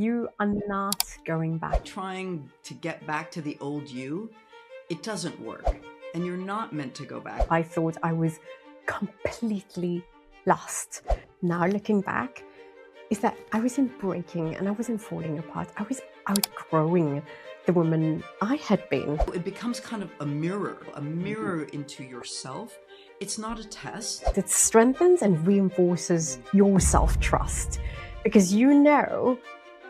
you are not going back. Trying to get back to the old you, it doesn't work. And you're not meant to go back. I thought I was completely lost. Now looking back, is that I wasn't breaking and I wasn't falling apart. I was outgrowing the woman I had been. It becomes kind of a mirror into yourself. It's not a test. It strengthens and reinforces your self-trust because you know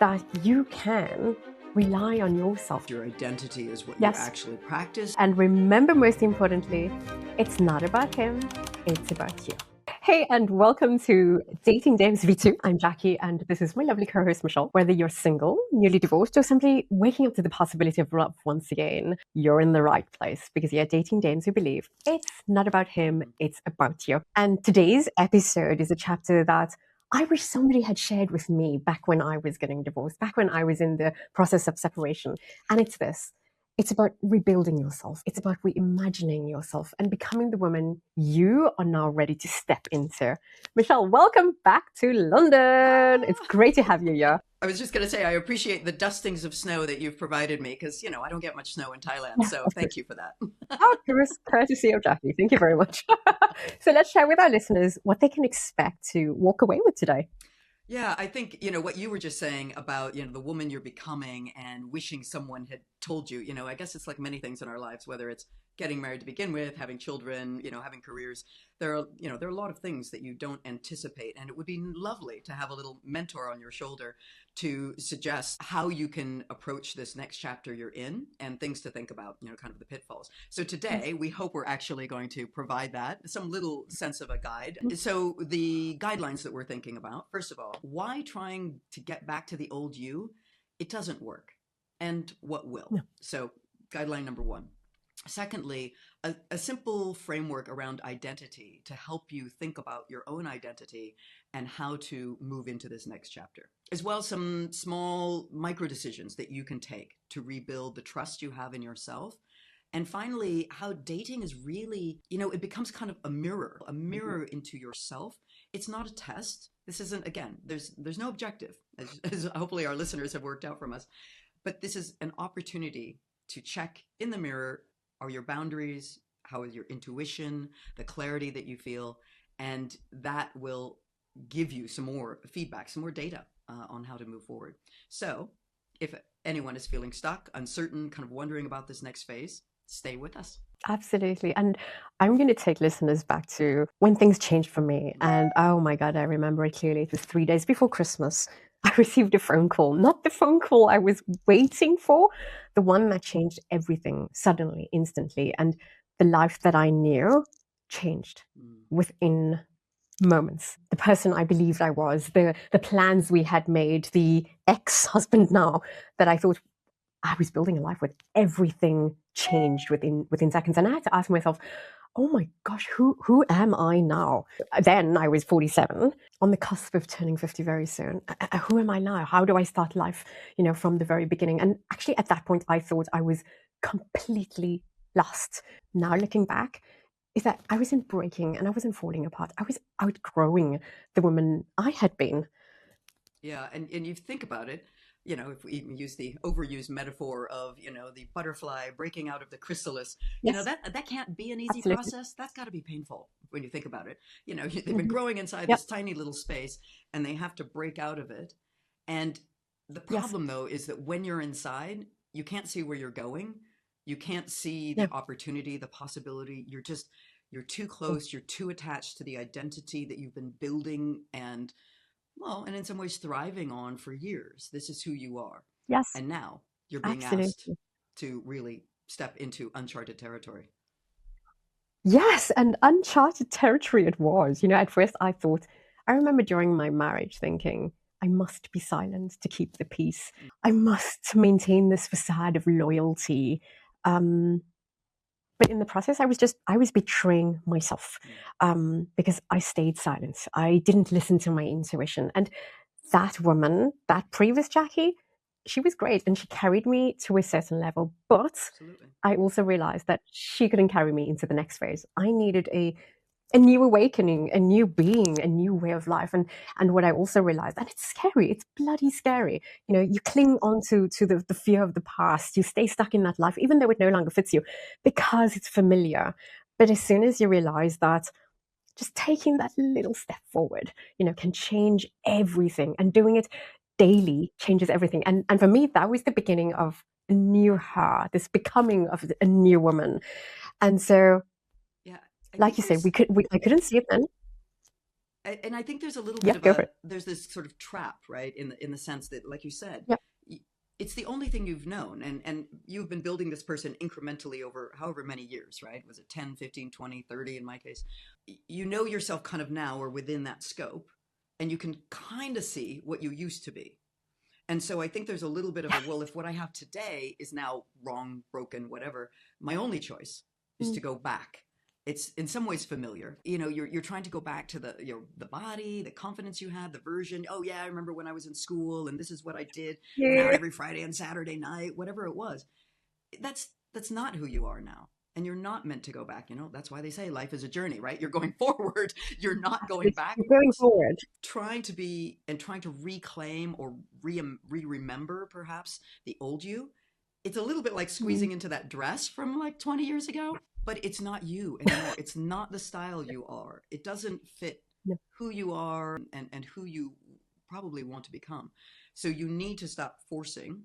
that you can rely on yourself. Your identity is what Yes. you actually practice. And remember, most importantly, it's not about him, it's about you. Hey, and welcome to Dating Dames V2. I'm Jackie, and this is my lovely co-host, Michelle. Whether you're single, newly divorced, or simply waking up to the possibility of love once again, you're in the right place because you're dating dames who believe it's not about him, it's about you. And today's episode is a chapter that I wish somebody had shared with me back when I was getting divorced, back when I was in the process of separation. And it's this. It's about rebuilding yourself. It's about reimagining yourself and becoming the woman you are now ready to step into. Michelle, welcome back to London. It's great to have you here. I was just going to say, I appreciate the dustings of snow that you've provided me because, I don't get much snow in Thailand. So thank you for that. Oh, courtesy of Jackie. Thank you very much. So let's share with our listeners what they can expect to walk away with today. Yeah, I think, what you were just saying about, the woman you're becoming and wishing someone had told you, I guess it's like many things in our lives, whether it's getting married to begin with, having children, having careers. There are a lot of things that you don't anticipate. And it would be lovely to have a little mentor on your shoulder to suggest how you can approach this next chapter you're in and things to think about, kind of the pitfalls. So today, we hope we're actually going to provide that, some little sense of a guide. So the guidelines that we're thinking about, first of all, why trying to get back to the old you? It doesn't work. And what will? Yeah. So guideline number one. Secondly, a simple framework around identity to help you think about your own identity and how to move into this next chapter. As well as some small micro decisions that you can take to rebuild the trust you have in yourself. And finally, how dating is really, it becomes kind of a mirror into yourself. It's not a test. This isn't, again, there's no objective, as hopefully our listeners have worked out from us. But this is an opportunity to check in the mirror. Are your boundaries? How is your intuition? The clarity that you feel? And that will give you some more feedback, some more data on how to move forward. So if anyone is feeling stuck, uncertain, kind of wondering about this next phase, stay with us. Absolutely. And I'm going to take listeners back to when things changed for me. And oh my God, I remember it clearly. It was 3 days before Christmas. I received a phone call, not the phone call I was waiting for, the one that changed everything suddenly, instantly. And the life that I knew changed within moments. The person I believed I was, the plans we had made, the ex-husband now that I thought I was building a life with, everything changed within seconds. And I had to ask myself, oh my gosh, who am I now? Then I was 47, on the cusp of turning 50 very soon. Who am I now? How do I start life, from the very beginning? And actually at that point, I thought I was completely lost. Now looking back, is that I wasn't breaking and I wasn't falling apart. I was outgrowing the woman I had been. Yeah, and you think about it, if we even use the overused metaphor of, the butterfly breaking out of the chrysalis, Yes. that can't be an easy Absolutely. process. That's got to be painful when you think about it. They've been growing inside Yep. this tiny little space and they have to break out of it. And the problem, though, is that when you're inside, you can't see where you're going. You can't see the opportunity, the possibility. You're too close. You're too attached to the identity that you've been building and in some ways thriving on for years. This is who you are. Yes. And now you're being asked to really step into uncharted territory. Yes, and uncharted territory it was. At first I remember during my marriage thinking, I must be silent to keep the peace. I must maintain this facade of loyalty. But in the process, I was betraying myself because I stayed silent. I didn't listen to my intuition. And that woman, that previous Jackie, she was great and she carried me to a certain level. But Absolutely. I also realized that she couldn't carry me into the next phase. I needed a a new awakening, a new being, a new way of life. And what I also realized, and it's scary, it's bloody scary. You know, you cling on to the fear of the past. You stay stuck in that life, even though it no longer fits you, because it's familiar. But as soon as you realize that just taking that little step forward, you know, can change everything, and doing it daily changes everything. And for me, that was the beginning of a new her, this becoming of a new woman. And so, Yeah, I like think you say, there's I couldn't see it then. and I think there's a little bit Yeah, of go for a it. there's this sort of trap, right? In the sense that, like you said, Yeah, it's the only thing you've known, and you've been building this person incrementally over however many years, right? Was it 10, 15, 20, 30 in my case? You know yourself kind of now or within that scope, and you can kind of see what you used to be. And so I think there's a little bit of a, well, if what I have today is now wrong, broken, whatever, my only choice is mm, to go back. It's in some ways familiar. You know, you're trying to go back to the, you know, the body, the confidence you had, the version. Oh yeah, I remember when I was in school and this is what I did. Went out yeah, every Friday and Saturday night, whatever it was. That's not who you are now. And you're not meant to go back, you know. That's why they say life is a journey, right? You're going forward. You're not going going backwards. forward. Trying to be and trying to reclaim or remember perhaps the old you, it's a little bit like Mm, squeezing into that dress from like 20 years ago, but it's not you anymore. It's not the style you are. It doesn't fit no, who you are and who you probably want to become. So you need to stop forcing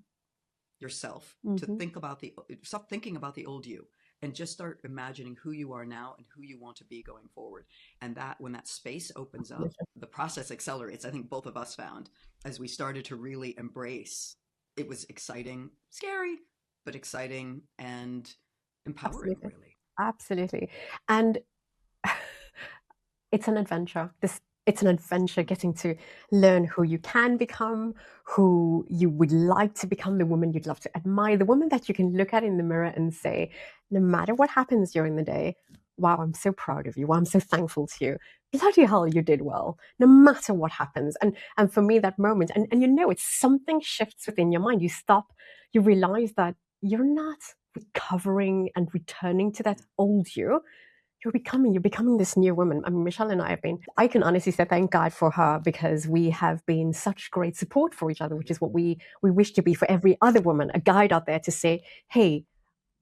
yourself to mhm, stop thinking about the old you and just start imagining who you are now and who you want to be going forward. And that when that space opens up, absolutely. the process accelerates. I think both of us found as we started to really embrace, it was exciting, scary, but exciting and empowering, Absolutely. really. Absolutely. And it's an adventure. It's an adventure Mm. getting to learn who you can become, who you would like to become, the woman you'd love to admire, the woman that you can look at in the mirror and say, no matter what happens during the day, wow, I'm so proud of you. Wow, I'm so thankful to you. Bloody hell, you did well, no matter what happens. And for me, that moment, and you know, it's something shifts within your mind. You stop, you realize that you're not recovering and returning to that Yeah. old you. You're becoming this new woman. I mean, Michelle and I have been, I can honestly say thank God for her, because we have been such great support for each other, which Yeah. is what we wish to be for every other woman, a guide out there to say, hey,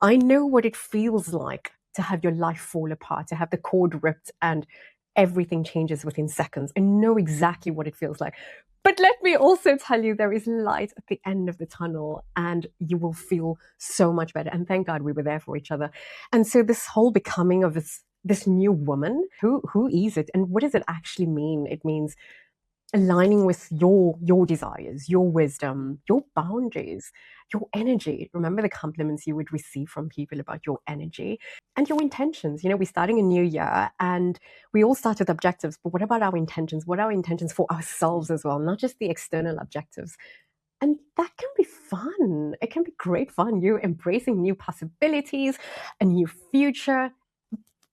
I know what it feels like to have your life fall apart, to have the cord ripped and everything changes within seconds. I know exactly what it feels like. But let me also tell you, there is light at the end of the tunnel, and you will feel so much better. And thank God we were there for each other. And so, this whole becoming of this new woman, who is it, and what does it actually mean? It means aligning with your desires, your Mm. wisdom, your boundaries, your energy. Remember the compliments you would receive from people about your energy and your intentions. You know, we're starting a new year, and we all start with objectives, but what about our intentions? What are our intentions for Mm. ourselves as well, not just the external objectives? And that can be fun. It can be great fun. You embracing new possibilities, a new future,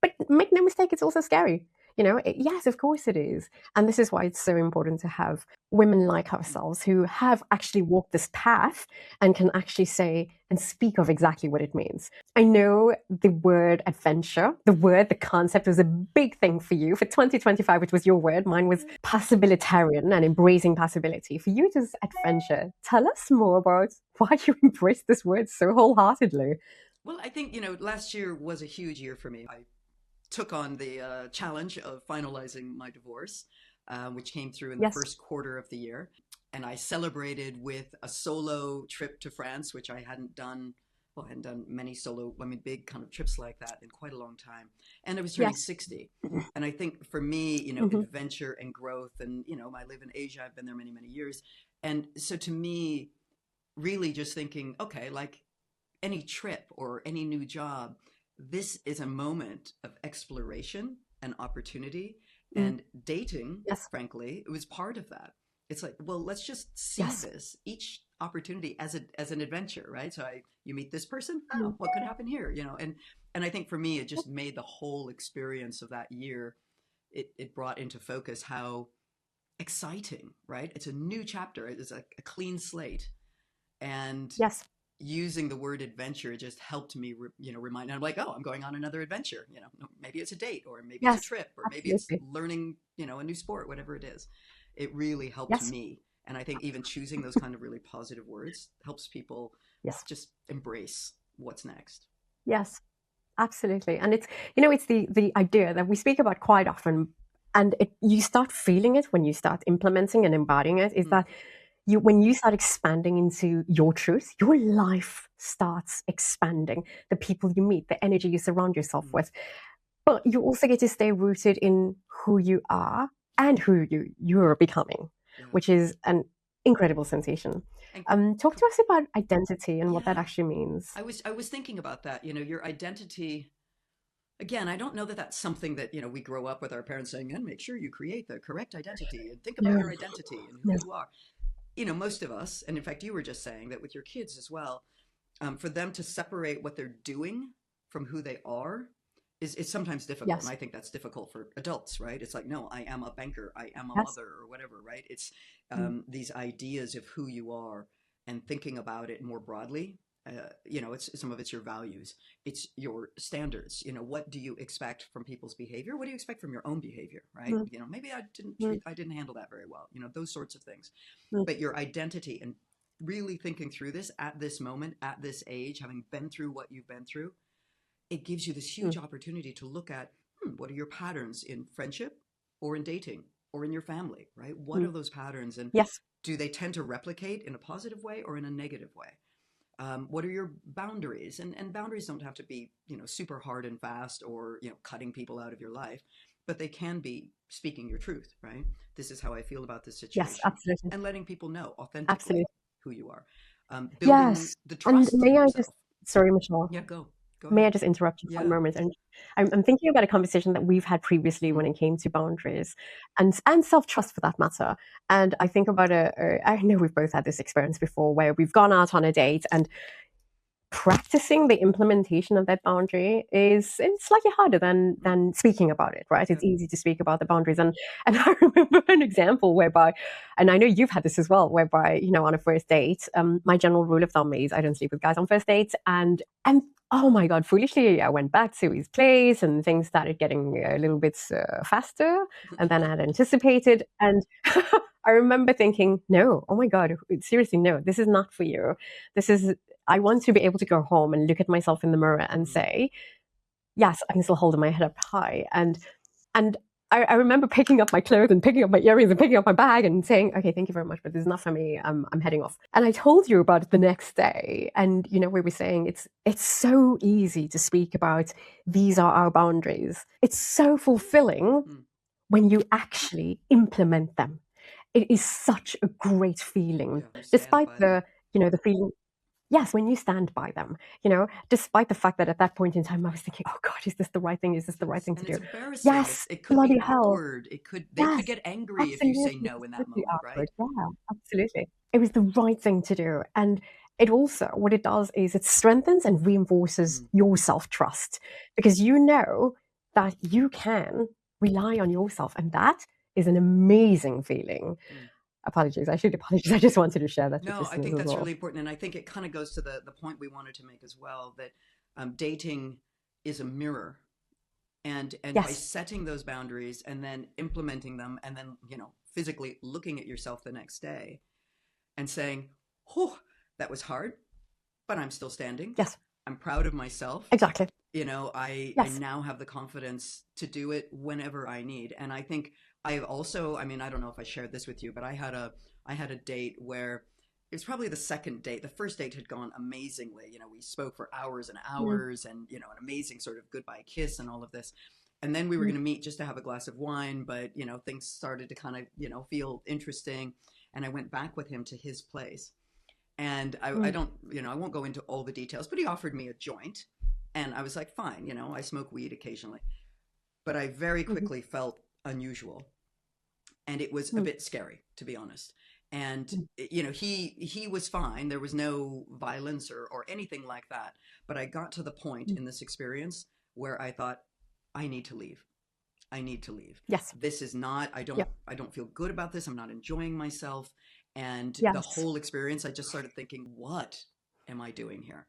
but make no mistake, it's also scary. You know, yes, of course it is. And this is why it's so important to have women like Mm. ourselves who have actually walked this path and can actually say and speak of exactly what it means. I know the word adventure, the concept was a big thing for you. For 2025, which was your word, mine was possibilitarian and embracing possibility. For you, it is adventure. Tell us more about why you embrace this word so wholeheartedly. Well, I think, you know, last year was a huge year for me. I took on the challenge of finalizing my divorce, which came through in the Yes. first quarter of the year. And I celebrated with a solo trip to France, which I hadn't done. Well, I hadn't done many solo, I mean, big kind of trips like that in quite a long time. And I was turning Yes. 60. And I think for me, you know, Mhm. adventure and growth, and, you know, I live in Asia, I've been there many, many years. And so to me, really just thinking, okay, like any trip or any new job, this is a moment of exploration and opportunity. Mm. And dating, Yes. frankly, it was part of that. It's like, well, let's just see Yes. this each opportunity as an adventure, right? So you meet this person, Mm. oh, what could happen here, you know? And I think for me, it just made the whole experience of that year. It brought into focus how exciting, right? It's a new chapter. It's a clean slate, and Yes. using the word adventure just helped me, remind. And I'm like, oh, I'm going on another adventure. Maybe it's a date, or maybe it's a Yes, trip, or maybe it's absolutely. learning, a new sport, whatever it is. It really helped Yes, me. And I think even choosing those kind of really positive words helps people yes, just embrace what's next. yes, absolutely. And it's the idea that we speak about quite often, and you start feeling it when you start implementing and embodying it. Is Mm, that when you start expanding into your truth, your life starts expanding. The people you meet, the energy you surround yourself mm, with, but you also get to stay rooted in who you are and who you're becoming, yeah. which is an incredible sensation. And Talk to us about identity and what that yeah, actually means. I was thinking about that. Your identity. Again, I don't know that that's something that we grow up with our parents saying, and make sure you create the correct identity and think about No, your identity and who no, you are. Most of us, and in fact, you were just saying that with your kids as well, for them to separate what they're doing from who they are is sometimes difficult. And yes, I think that's difficult for adults, right? It's like, no, I am a banker, I am a yes, mother, or whatever, right? It's mm, these ideas of who you are and thinking about it more broadly. It's some of it's your values, it's your standards. What do you expect from people's behavior? What do you expect from your own behavior, right? mm, Maybe mm, I didn't handle that very well. Those sorts of things. mm, But your identity, and really thinking through this at this moment, at this age, having been through what you've been through, it gives you this huge mm, opportunity to look at, what are your patterns in friendship or in dating or in your family, right? What mm. are those patterns, and Yes, do they tend to replicate in a positive way or in a negative way? What are your boundaries? And boundaries don't have to be, super hard and fast, or, cutting people out of your life, but they can be speaking your truth, right? This is how I feel about this yes, situation, absolutely, and letting people know authentically absolutely. who you are. Building Yes, the and trust in yourself. sorry, Michelle. Yeah, go May ahead. I just interrupt you for a Yeah. moment? And I'm thinking about a conversation that we've had previously Mm, when it came to boundaries and self trust for that matter. And I think about I know we've both had this experience before where we've gone out on a date and practicing the implementation of that boundary is it's slightly harder mm, than speaking about it, right? yeah. It's easy to speak about the boundaries, and I remember an example whereby, and I know you've had this as well, whereby on a first date, my general rule of thumb is I don't sleep with guys on first dates, and oh my god, foolishly I went back to his place and things started getting a little bit faster than I had anticipated, and I remember thinking, no, oh my god, seriously, no, this is not for you. This is I want to be able to go home and look at myself in the mirror and Mm, say, yes, I can still hold my head up high. And I remember picking up my clothes and picking up my earrings and picking up my bag and saying, okay, thank you very much, but this is not for me. I'm heading off. And I told you about it the next day. And we were saying it's so easy to speak about these are our boundaries. It's so fulfilling mm, when you actually implement them. It is such a great feeling, yeah. You stand despite by them. the feeling. Yes, when you stand by them, despite the fact that at that point in time I was thinking, oh God, is this the right thing? Is this the right Yes, thing to and it's do? embarrassing. Yes, It could be bloody hell. awkward. They could Yes, get angry if you say absolutely, no in that totally moment, awkward. right? Yeah, absolutely. It was the right thing to do. And it also, what it does is it strengthens and reinforces Mm, your self trust because you know that you can rely on yourself. And that is an amazing feeling. mm. Apologies. I should apologize. I just wanted to share that with No, I listeners think as that's well. really important, and I think it kind of goes to the point we wanted to make as well, that dating is a mirror, and by Yes. setting those boundaries and then implementing them, and then physically looking at yourself the next day and saying, "Oh, that was hard, but I'm still standing. Yes. I'm proud of myself. Exactly. I Yes. now have the confidence to do it whenever I need." And I think I've also, I mean, I don't know if I shared this with you, but I had a date where it was probably the second date. The first date had gone amazingly. We spoke for hours and Mm, hours, and an amazing sort of goodbye kiss and all of this. And then we were mm, going to meet just to have a glass of wine, but things started to kind of feel interesting, and I went back with him to his place. And I mm, don't, I won't go into all the details, but he offered me a joint. And I was like, fine, I smoke weed occasionally. But I very mhm, quickly felt unusual. And it was a mm, bit scary, to be honest. And, mm, he was fine. There was no violence or anything like that. But I got to the point mm. in this experience where I thought, I need to leave. I need to leave. Yes. This is not, Yep. I don't feel good about this. I'm not enjoying myself. And the Yes. whole experience, I just started thinking, what? am I doing here?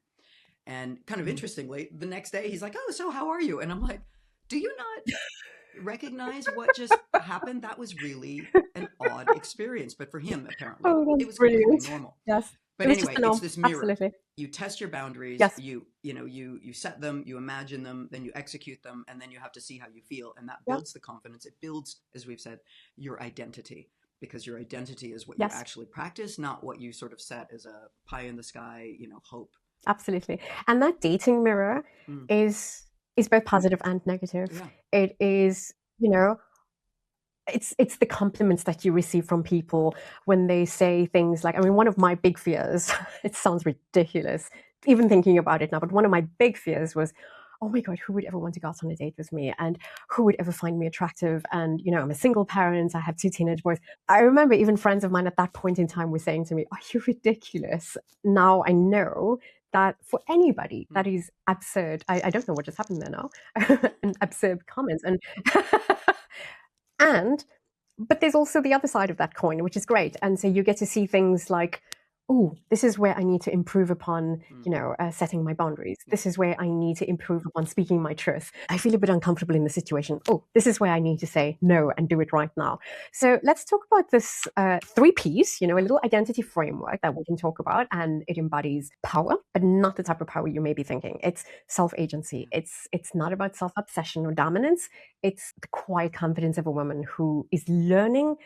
And kind of interestingly, the next day he's like, "Oh, so how are you?" And I'm like, "Do you not recognize what just happened? That was really an odd experience." But for him, apparently, Oh, it that's was completely brilliant. normal. Yes. It But was just anyway, a it's norm. this mirror. Absolutely. You test your boundaries, Yes. you set them, you imagine them, then you execute them, and then you have to see how you feel. And that Yeah. builds the confidence. It builds, as we've said, your identity. Because your identity is what you Yes. actually practice, not what you sort of set as a pie in the sky, hope. Absolutely. And that dating mirror Mm. is is both positive and negative. Yeah. It is, it's the compliments that you receive from people when they say things like, I mean, one of my big fears, it sounds ridiculous even thinking about it now, but one of my big fears was, oh my god, who would ever want to go out on a date with me, and who would ever find me attractive? And I'm a single parent, I have two teenage boys. I remember even friends of mine at that point in time were saying to me, are you ridiculous? Now I know that for anybody Mm. that is absurd. I don't know what just happened there now. An absurd comment. And and but there's also the other side of that coin, which is great. And so you get to see things like, oh, this is where I need to improve upon, Mm. setting my boundaries. Yeah. This is where I need to improve upon speaking my truth. I feel a bit uncomfortable in the situation. Oh, this is where I need to say no and do it right now. So let's talk about this three P's, a little identity framework that we can talk about. And it embodies power, but not the type of power you may be thinking. It's self-agency. Yeah. It's not about self-obsession or dominance. It's the quiet confidence of a woman who is learning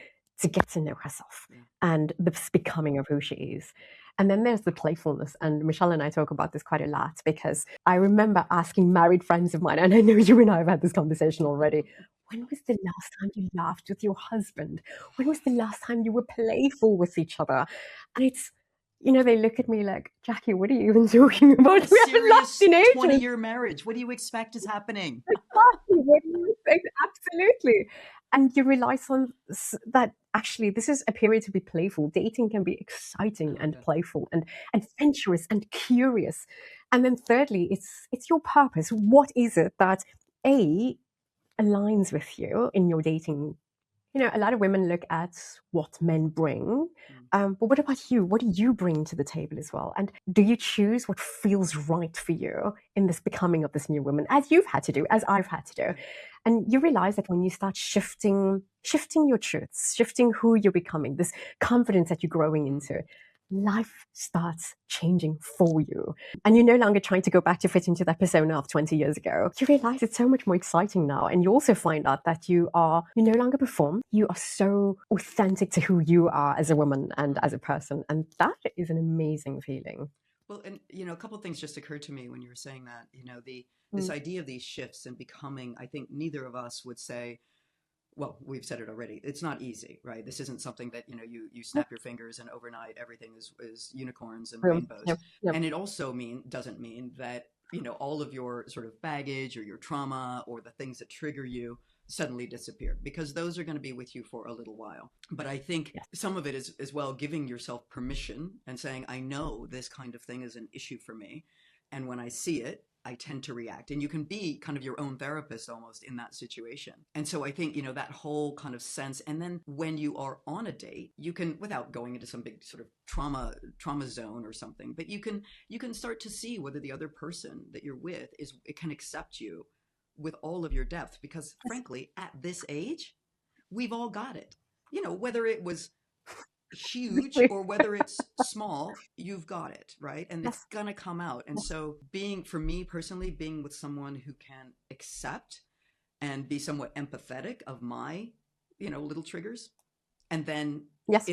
to get to know herself Yeah. and the becoming of who she is. And then there's the playfulness. And Michelle and I talk about this quite a lot because I remember asking married friends of mine, and I know you and I have had this conversation already. When was the last time you laughed with your husband? When was the last time you were playful with each other? And they look at me like, Jackie, what are you even talking about? A We haven't laughed serious in ages. 20-year marriage. What do you expect is happening? Exactly. What do you think? Absolutely. And you realize that actually this is a period to be playful. Dating can be I exciting love and that. playful and adventurous and curious. And then thirdly, it's your purpose. What is it that A aligns with you in your dating? A lot of women look at what men bring, Mm. but what about you? What do you bring to the table as well? And do you choose what feels right for you in this becoming of this new woman, as you've had to do, as I've had to do? Yeah. And you realize that when you start shifting your truths, shifting who you're becoming, this confidence that you're growing Mm. into, life starts changing for you. And you're no longer trying to go back to fit into that persona of 20 years ago. You realize it's so much more exciting now. And you also find out that you no longer perform. You are so authentic to who you are as a woman and as a person. And that is an amazing feeling. Well, and a couple of things just occurred to me when you were saying that. The this Mm. idea of these shifts and becoming. I think neither of us would say. Well, we've said it already. It's not easy, right? This isn't something that you snap your fingers and overnight everything is unicorns and rainbows. Yep, yep. And it also doesn't mean that all of your sort of baggage or your trauma or the things that trigger you suddenly disappear, because those are going to be with you for a little while. But I think Yes. some of it is as well giving yourself permission and saying, I know this kind of thing is an issue for me, and when I see it, I tend to react. And you can be kind of your own therapist almost in that situation. And so I think, that whole kind of sense. And then when you are on a date, you can, without going into some big sort of trauma zone or something, but you can start to see whether the other person that you're with it can accept you with all of your depth. Because Yes. frankly, at this age, we've all got it. Whether it was huge or whether it's small, you've got it, right? And it's Yes. gonna come out. And Yes. so for me personally, being with someone who can accept and be somewhat empathetic of my, little triggers, and then Yes.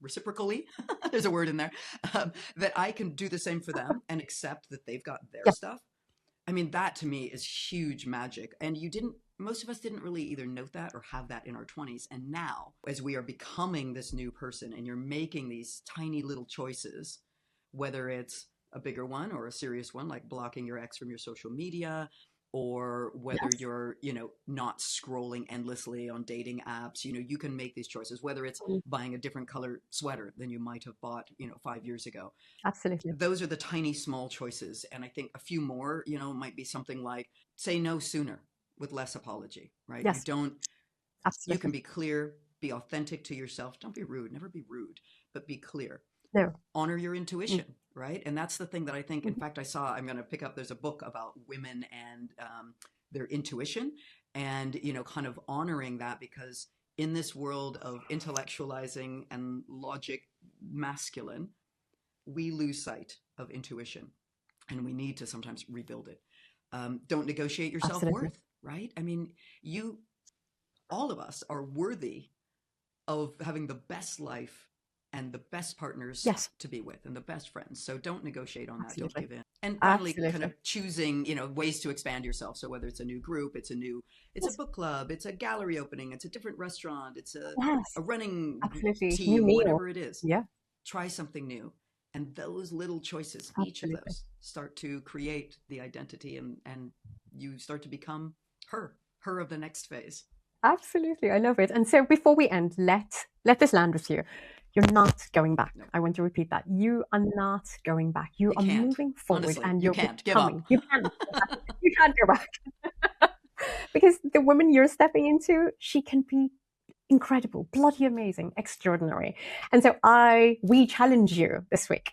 reciprocally, there's a word in there, that I can do the same for them and accept that they've got their Yep. stuff. I mean, that to me is huge magic. And most of us didn't really either note that or have that in our 20s. And now, as we are becoming this new person and you're making these tiny little choices, whether it's a bigger one or a serious one, like blocking your ex from your social media, or whether Yes. you're, not scrolling endlessly on dating apps, you can make these choices, whether it's Mm. buying a different color sweater than you might have bought, 5 years ago. Absolutely. Those are the tiny small choices. And I think a few more, might be something like say no sooner with less apology, right? Yes. You can Absolutely. be clear, be authentic to yourself. Don't be rude, never be rude, but be clear. No. Honor your Mm. intuition, right? And that's the thing that I think, in fact, I'm going to pick up, there's a book about women and their intuition, and, kind of honoring that, because in this world of intellectualizing and logic masculine, we lose sight of intuition, and we need to sometimes rebuild it. Don't negotiate your self Absolutely. worth, right? I mean, all of us are worthy of having the best life and the best partners Yes, to be with and the best friends. So don't negotiate on that. Don't absolutely. give in. And finally, kind of Absolutely. choosing, ways to expand yourself. So whether it's a new group, it's a Yes. book club, it's a gallery opening, it's a different restaurant, it's Yes. a running Absolutely. New team, meal. whatever it is, Yeah, try something new. And those little choices, each of absolutely. those, start to create the identity, and you start to become her of the next phase. Absolutely. I love it. And so before we end, let this land with you. You're not going back. No, I want to repeat that. You are not going back. You you are can't. moving forward Honestly, and you you're can't give becoming. up. You can't. You can't go back. Because the woman you're stepping into, she can be incredible, bloody amazing, extraordinary. And so we challenge you this week.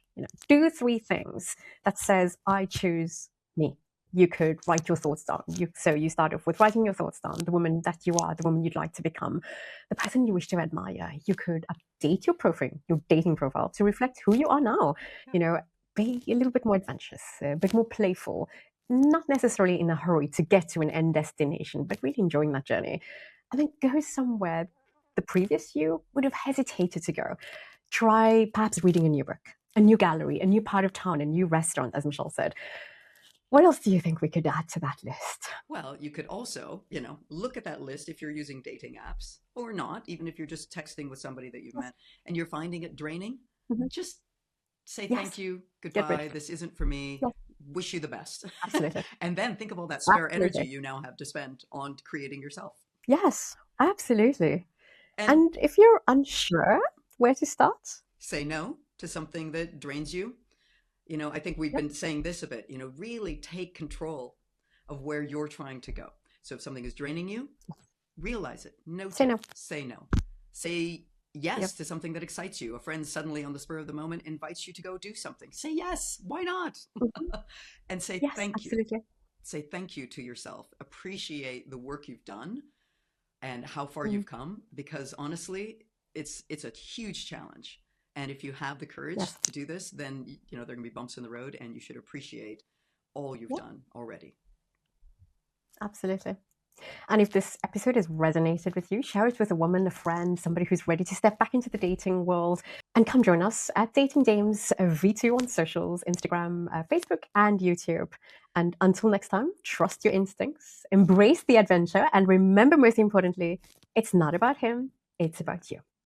Do three things that says I choose me. You could write your thoughts down. So you start off with writing your thoughts down, the woman that you are, the woman you'd like to become, the person you wish to admire. You could update your profile, your dating profile, to reflect who you are now. You know, be a little bit more adventurous, a bit more playful, not necessarily in a hurry to get to an end destination, but really enjoying that journey. And then go somewhere the previous you would have hesitated to go. Try perhaps reading a new book, a new gallery, a new part of town, a new restaurant, as Michelle said. What else do you think we could add to that list? Well, you could also, look at that list if you're using dating apps or not, even if you're just texting with somebody that you've Yes. met and you're finding it draining, Mhm. just say thank Yes. you, Get rid. goodbye, this isn't for me, Yes. wish you the best. Absolutely. And then think of all that spare energy Absolutely. you now have to spend on creating yourself. Yes. Absolutely. And And if you're unsure where to start, say no to something that drains you. I think we've yep. been saying this a bit, really take control of where you're trying to go. So if something is draining you, realize it, note Say it, no. say no. Say yes Yep. to something that excites you. A friend suddenly on the spur of the moment invites you to go do something. Say yes, why not? Mhm. And say Yes. thank you. Absolutely. Say thank you to yourself. Appreciate the work you've done and how far Mm. you've come, because honestly, it's a huge challenge. And if you have the courage Yes. to do this, then there are going to be bumps in the road, and you should appreciate all you've Yep. done already. Absolutely. And if this episode has resonated with you, share it with a woman, a friend, somebody who's ready to step back into the dating world. And come join us at Dating Dames V2 on socials, Instagram, Facebook, and YouTube. And until next time, trust your instincts, embrace the adventure, and remember, most importantly, it's not about him, it's about you.